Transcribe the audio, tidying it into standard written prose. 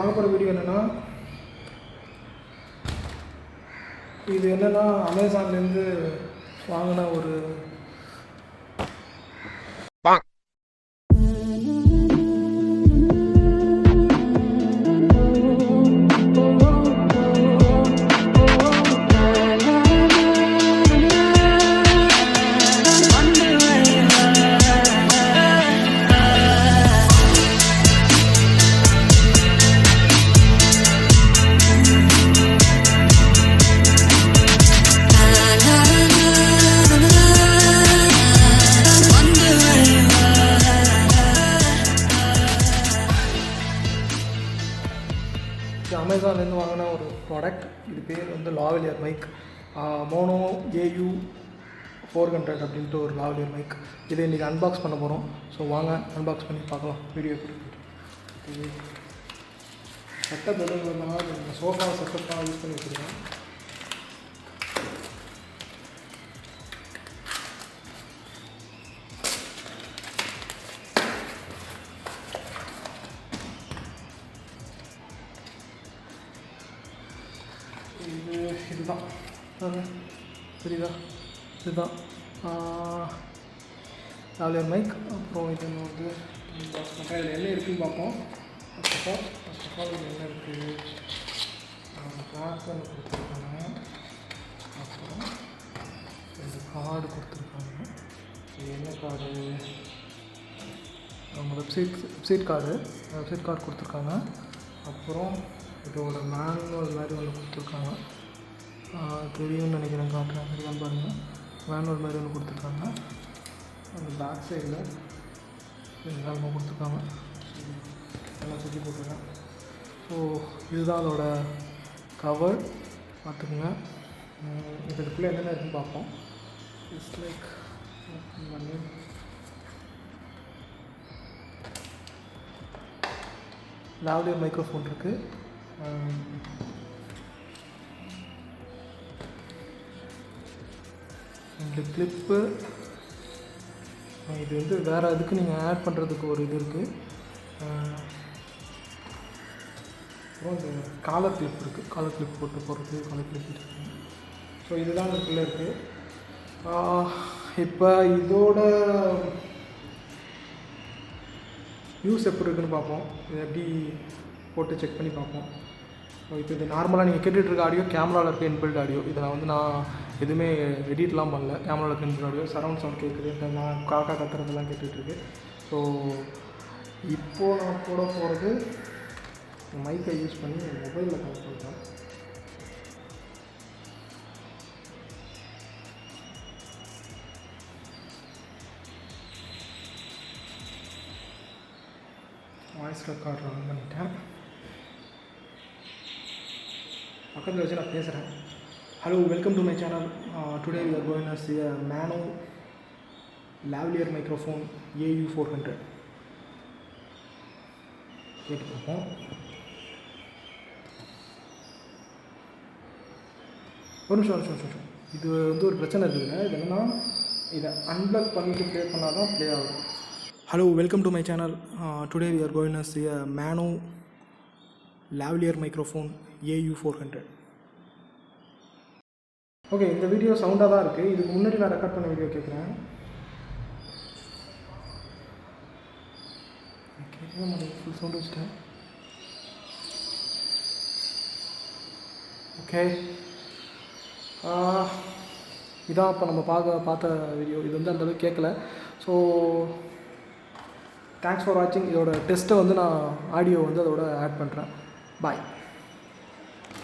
பார்க்க போகிற வீடியோ என்னென்னா, இது என்னென்னா அமேசான்லேருந்து வாங்கின ஒரு அமேசான்லேருந்து வாங்கின ஒரு ப்ராடக்ட். இது பேர் வந்து லாவலியர் மைக், மோனோ AU-400 அப்படின்ட்டு ஒரு லாவலியர் மைக். இதை இன்றைக்கி அன்பாக்ஸ் பண்ண போகிறோம். ஸோ வாங்க அன்பாக்ஸ் பண்ணி பார்க்கலாம் வீடியோ. இது செட்டப் எதுனால இந்த சோஃபா செட்டப்பாக யூஸ் பண்ணி வச்சுருக்கேன். இதுதான் சரிதா, இதுதான் லாவலியர் மைக். அப்புறம் இது வந்து பாக்ஸ் பண்ணுறேன். இதில் என்ன இருக்குதுன்னு பார்ப்போம். ஃபர்ஸ்ட் ஆஃப் ஆல் இது என்ன இருக்குது, கிளாஸ் ஒன்று கொடுத்துருக்காங்க. அப்புறம் ரெண்டு கார்டு கொடுத்துருக்காங்க. இது என்ன கார்டு, அவங்க வெப்சைட் கார்டு கொடுத்துருக்காங்க. அப்புறம் இதோட மேனுவல் மாதிரி ஒன்று கொடுத்துருக்காங்க. தெரியும்னு நினைக்கிறேன், காட்டுறேன் சரிதான் பாருங்கள். மேனுவல் மாதிரி ஒன்று கொடுத்துருக்காங்க. அந்த பேக் சைடில் எல்லாமே கொடுத்துருக்காங்க. எல்லாம் சுற்றி போட்டிருக்கேன். ஸோ இதுதான் அதோட கவர், பார்த்துக்குங்க. இதுக்குள்ளே என்னென்ன இருக்குன்னு பார்ப்போம். இட்ஸ் லைக் லாவலியர் மைக்ரோஃபோன் இருக்குது. இந்த கிளிப்பு, இது வந்து வேறு இதுக்கு நீங்கள் ஆட் பண்ணுறதுக்கு ஒரு இது இருக்குது. அப்புறம் இந்த காலர் கிளிப் இருக்குது, காலர் கிளிப் போட்டு போடுறது காலர் கிளிப் இருக்குது. ஸோ இதுதான் இதுக்குள்ளே இருக்குது. இப்போ இதோட யூஸ் எப்படி இருக்குதுன்னு பார்ப்போம். இதை எப்படி போட்டு செக் பண்ணி பார்ப்போம். இப்போ இது நார்மலாக நீங்கள் கேட்டுட்ருக்க ஆடியோ கேமராவில் இருக்க இன்பில்ட் ஆடியோ. இதில் நான் எதுவுமே எடிட்லாம் பண்ணல. கேமராவில் இருக்க இன்பில்ட் ஆடியோ, சரௌண்ட் சவுண்ட் கேட்குது, நான் காக்கா கத்துறதெல்லாம் கேட்டுட்ருக்கு. ஸோ இப்போது நான் போட போகிறது மைக்கை யூஸ் பண்ணி மொபைலில் கனெக்ட் பண்ணுறேன். வாய்ஸ் ரெக்கார்ட் ரன் பண்ணிட்டேன். பக்கத்தில் வச்சு நான் பேசுகிறேன். Hello, welcome to my channel. Today we are going to see a Maono lavalier microphone AU-400. கேட்டு பார்ப்போம். ஒரு நிமிஷம். இது வந்து ஒரு பிரச்சனை இருக்குதுங்க. இது என்னென்னா, இதை அன்பிளக் பண்ணிட்டு ப்ளே பண்ணால் தான் ப்ளே ஆகும். Hello, welcome to my channel. Today we are going to see a Maono lavalier microphone AU-400. Okay, இந்த வீடியோ சவுண்டாக தான் இருக்குது. இதுக்கு முன்னாடி நான் ரெக்கார்ட் பண்ண வீடியோ கேட்குறேன். ஃபுல் சவுண்ட் வச்சுட்டேன். ஓகே, இதான் இப்போ நம்ம பார்த்த வீடியோ. இது வந்து அந்தளவுக்கு கேட்கல. ஸோ தேங்க்ஸ் ஃபார் வாட்சிங். இதோட டெஸ்ட்டை வந்து நான் ஆடியோ வந்து அதோட ஆட் பண்ணுறேன். பாய்.